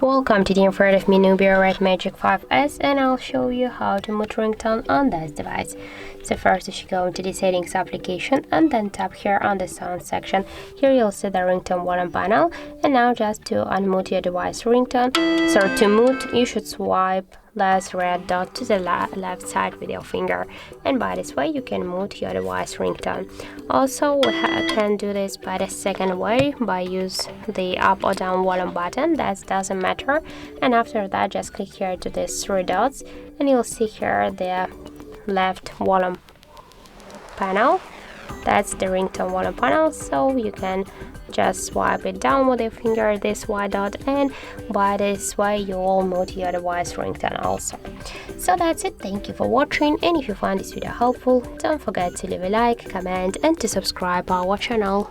Welcome to the in front of me NUBIA Red Magic 5S, and I'll show you how to mute ringtone on this device. So first you should go into the settings application and then tap here on the sound section. Here you'll see the ringtone volume panel, and now just to unmute your device ringtone, so to mute you should swipe last red dot to the left side with your finger, and by this way you can mute your device ringtone. Also we can do this by the second way, by use the up or down volume button, that doesn't matter, and after that just click here to these three dots and you'll see here the left volume panel. That's the ringtone volume panel, so you can just swipe it down with your finger, this white dot, and by this way you will mute your device ringtone also. So that's it, thank you for watching, and if you find this video helpful, don't forget to leave a like, comment and to subscribe our channel.